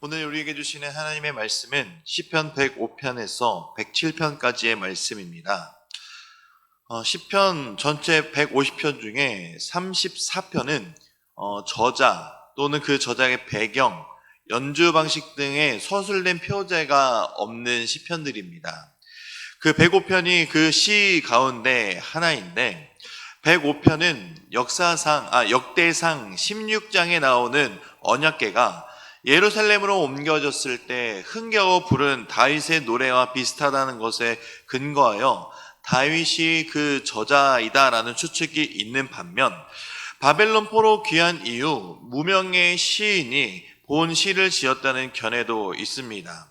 오늘 우리에게 주시는 하나님의 말씀은 시편 105편에서 107편까지의 말씀입니다. 시편 전체 150편 중에 34편은 저자 또는 그 저자의 배경, 연주 방식 등의 서술된 표제가 없는 시편들입니다. 그 105편이 그 시 가운데 하나인데 105편은 역대상 16장에 나오는 언약궤가 예루살렘으로 옮겨졌을 때 흥겨워 부른 다윗의 노래와 비슷하다는 것에 근거하여 다윗이 그 저자이다라는 추측이 있는 반면 바벨론 포로 귀환 이후 무명의 시인이 본 시를 지었다는 견해도 있습니다.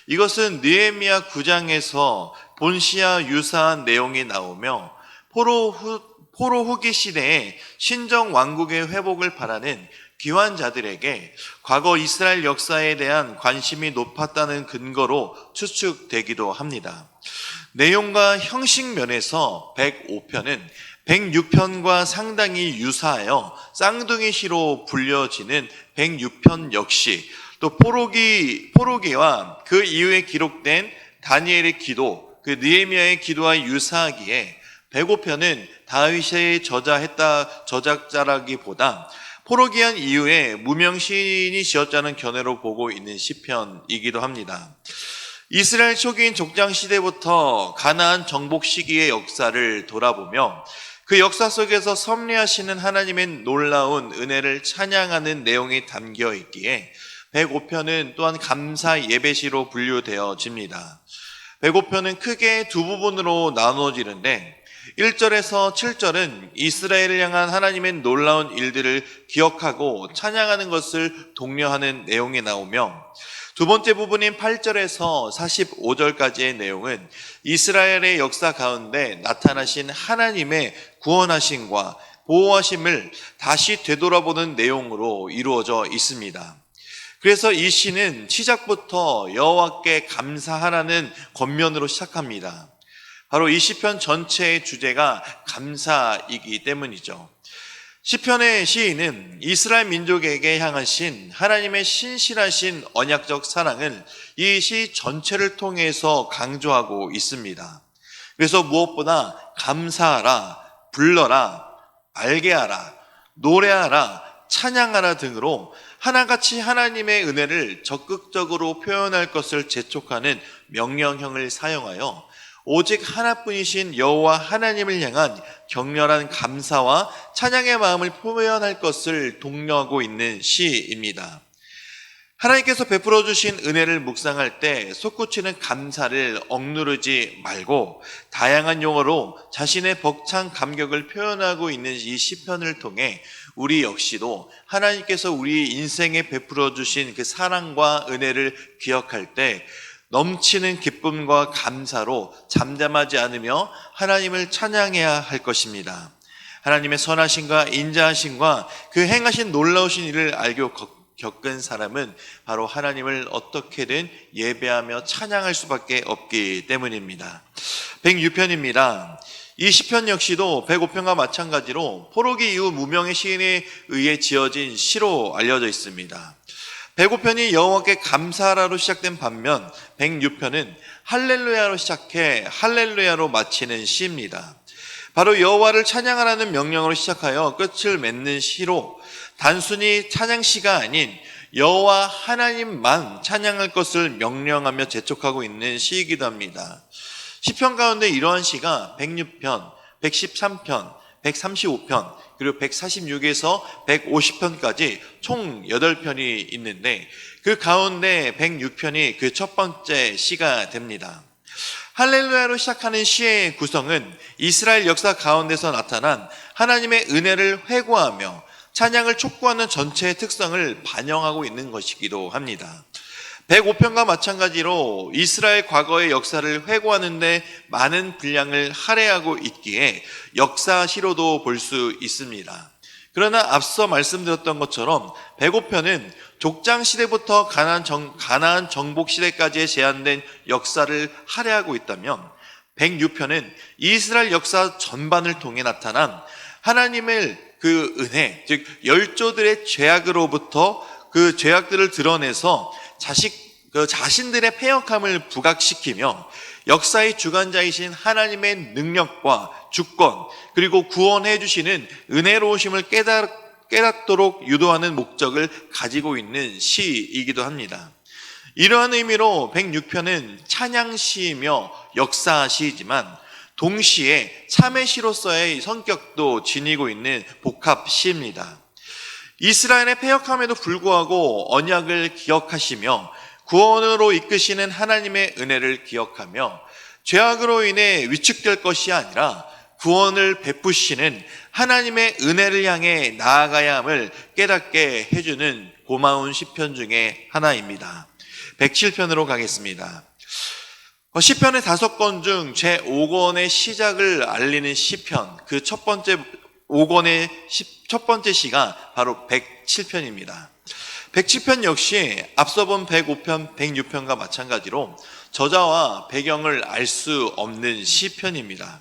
이것은 느헤미야 9장에서 본 시와 유사한 내용이 나오며 포로 후기 시대에 신정 왕국의 회복을 바라는 귀환자들에게 과거 이스라엘 역사에 대한 관심이 높았다는 근거로 추측되기도 합니다. 내용과 형식 면에서 105편은 106편과 상당히 유사하여 쌍둥이 시로 불려지는 106편 역시 또 포로기와 그 이후에 기록된 다니엘의 기도, 그 느헤미야의 기도와 유사하기에 105편은 다윗의 저작자라기보다 포로기한 이후에 무명 시인이 지었다는 견해로 보고 있는 시편이기도 합니다. 이스라엘 초기인 족장 시대부터 가나안 정복 시기의 역사를 돌아보며 그 역사 속에서 섭리하시는 하나님의 놀라운 은혜를 찬양하는 내용이 담겨 있기에 105편은 또한 감사 예배시로 분류되어집니다. 105편은 크게 두 부분으로 나누어지는데 1절에서 7절은 이스라엘을 향한 하나님의 놀라운 일들을 기억하고 찬양하는 것을 독려하는 내용이 나오며 두 번째 부분인 8절에서 45절까지의 내용은 이스라엘의 역사 가운데 나타나신 하나님의 구원하심과 보호하심을 다시 되돌아보는 내용으로 이루어져 있습니다. 그래서 이 시는 시작부터 여호와께 감사하라는 겉면으로 시작합니다. 바로 이 시편 전체의 주제가 감사이기 때문이죠. 시편의 시인은 이스라엘 민족에게 향하신 하나님의 신실하신 언약적 사랑을 이 시 전체를 통해서 강조하고 있습니다. 그래서 무엇보다 감사하라, 불러라, 알게 하라, 노래하라, 찬양하라 등으로 하나같이 하나님의 은혜를 적극적으로 표현할 것을 재촉하는 명령형을 사용하여 오직 하나뿐이신 여호와 하나님을 향한 격렬한 감사와 찬양의 마음을 표현할 것을 독려하고 있는 시입니다. 하나님께서 베풀어 주신 은혜를 묵상할 때 솟구치는 감사를 억누르지 말고 다양한 용어로 자신의 벅찬 감격을 표현하고 있는 이 시편을 통해 우리 역시도 하나님께서 우리 인생에 베풀어 주신 그 사랑과 은혜를 기억할 때 넘치는 기쁨과 감사로 잠잠하지 않으며 하나님을 찬양해야 할 것입니다. 하나님의 선하심과 인자하심과 그 행하신 놀라우신 일을 알고 겪은 사람은 바로 하나님을 어떻게든 예배하며 찬양할 수밖에 없기 때문입니다. 106편입니다. 이 시편 역시도 105편과 마찬가지로 포로기 이후 무명의 시인에 의해 지어진 시로 알려져 있습니다. 105편이 여호와께 감사하라로 시작된 반면 106편은 할렐루야로 시작해 할렐루야로 마치는 시입니다. 바로 여호와를 찬양하라는 명령으로 시작하여 끝을 맺는 시로 단순히 찬양시가 아닌 여호와 하나님만 찬양할 것을 명령하며 재촉하고 있는 시이기도 합니다. 시편 가운데 이러한 시가 106편, 113편, 135편, 그리고 146에서 150편까지 총 8편이 있는데 그 가운데 106편이 그 첫 번째 시가 됩니다. 할렐루야로 시작하는 시의 구성은 이스라엘 역사 가운데서 나타난 하나님의 은혜를 회고하며 찬양을 촉구하는 전체의 특성을 반영하고 있는 것이기도 합니다. 105편과 마찬가지로 이스라엘 과거의 역사를 회고하는데 많은 분량을 할애하고 있기에 역사시로도 볼 수 있습니다. 그러나 앞서 말씀드렸던 것처럼 105편은 족장 시대부터 가나안 정복 시대까지의 제한된 역사를 할애하고 있다면 106편은 이스라엘 역사 전반을 통해 나타난 하나님의 그 은혜, 즉 열조들의 죄악으로부터 그 죄악들을 드러내서 자신들의 패역함을 부각시키며 역사의 주관자이신 하나님의 능력과 주권 그리고 구원해 주시는 은혜로우심을 깨닫도록 유도하는 목적을 가지고 있는 시이기도 합니다. 이러한 의미로 106편은 찬양시이며 역사시이지만 동시에 참회시로서의 성격도 지니고 있는 복합시입니다. 이스라엘의 패역함에도 불구하고 언약을 기억하시며 구원으로 이끄시는 하나님의 은혜를 기억하며 죄악으로 인해 위축될 것이 아니라 구원을 베푸시는 하나님의 은혜를 향해 나아가야 함을 깨닫게 해주는 고마운 시편 중에 하나입니다. 107편으로 가겠습니다. 시편의 5권 중 제5권의 시작을 알리는 시편, 그 첫 번째 5권의 첫 번째 시가 바로 107편입니다. 107편 역시 앞서 본 105편, 106편과 마찬가지로 저자와 배경을 알 수 없는 시편입니다.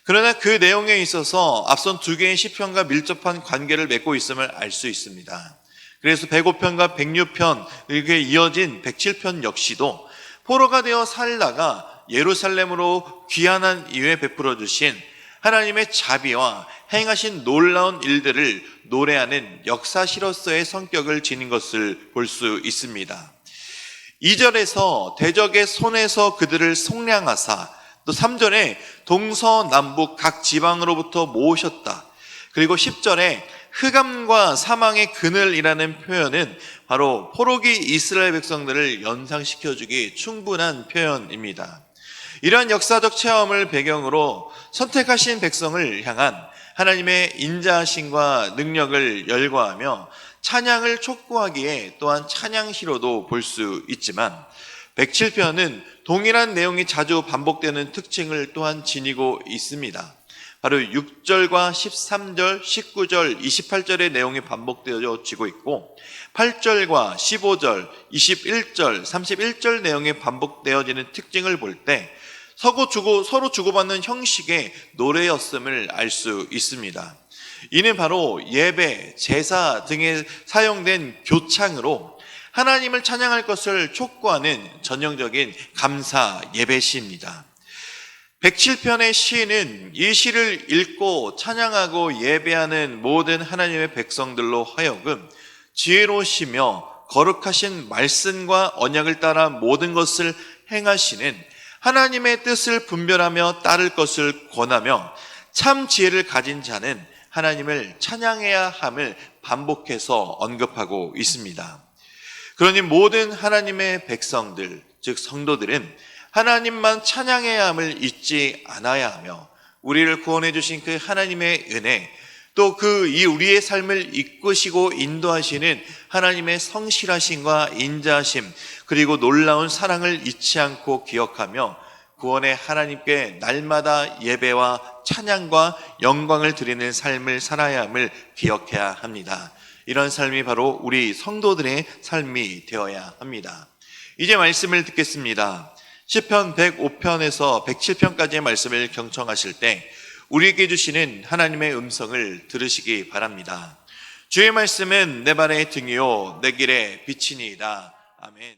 그러나 그 내용에 있어서 앞선 2개의 시편과 밀접한 관계를 맺고 있음을 알 수 있습니다. 그래서 105편과 106편, 이렇게 이어진 107편 역시도 포로가 되어 살다가 예루살렘으로 귀환한 이후에 베풀어 주신 하나님의 자비와 행하신 놀라운 일들을 노래하는 역사시로서의 성격을 지닌 것을 볼 수 있습니다. 2절에서 대적의 손에서 그들을 속량하사, 또 3절에 동서남북 각 지방으로부터 모으셨다. 그리고 10절에 흑암과 사망의 그늘이라는 표현은 바로 포로기 이스라엘 백성들을 연상시켜주기 충분한 표현입니다. 이러한 역사적 체험을 배경으로 선택하신 백성을 향한 하나님의 인자하심과 능력을 열거하며 찬양을 촉구하기에 또한 찬양시로도 볼 수 있지만 107편은 동일한 내용이 자주 반복되는 특징을 또한 지니고 있습니다. 바로 6절과 13절, 19절, 28절의 내용이 반복되어지고 있고 8절과 15절, 21절, 31절 내용이 반복되어지는 특징을 볼 때 서로 주고받는 형식의 노래였음을 알 수 있습니다. 이는 바로 예배, 제사 등에 사용된 교창으로 하나님을 찬양할 것을 촉구하는 전형적인 감사 예배시입니다. 107편의 시는 이 시를 읽고 찬양하고 예배하는 모든 하나님의 백성들로 하여금 지혜로우시며 거룩하신 말씀과 언약을 따라 모든 것을 행하시는 하나님의 뜻을 분별하며 따를 것을 권하며 참 지혜를 가진 자는 하나님을 찬양해야 함을 반복해서 언급하고 있습니다. 그러니 모든 하나님의 백성들, 즉 성도들은 하나님만 찬양해야 함을 잊지 않아야 하며 우리를 구원해 주신 그 하나님의 은혜, 또 우리의 삶을 이끄시고 인도하시는 하나님의 성실하심과 인자하심, 그리고 놀라운 사랑을 잊지 않고 기억하며 구원의 하나님께 날마다 예배와 찬양과 영광을 드리는 삶을 살아야 함을 기억해야 합니다. 이런 삶이 바로 우리 성도들의 삶이 되어야 합니다. 이제 말씀을 듣겠습니다. 시편 105편에서 107편까지의 말씀을 경청하실 때 우리에게 주시는 하나님의 음성을 들으시기 바랍니다. 주의 말씀은 내 발의 등이요 내 길의 빛이니이다. 아멘.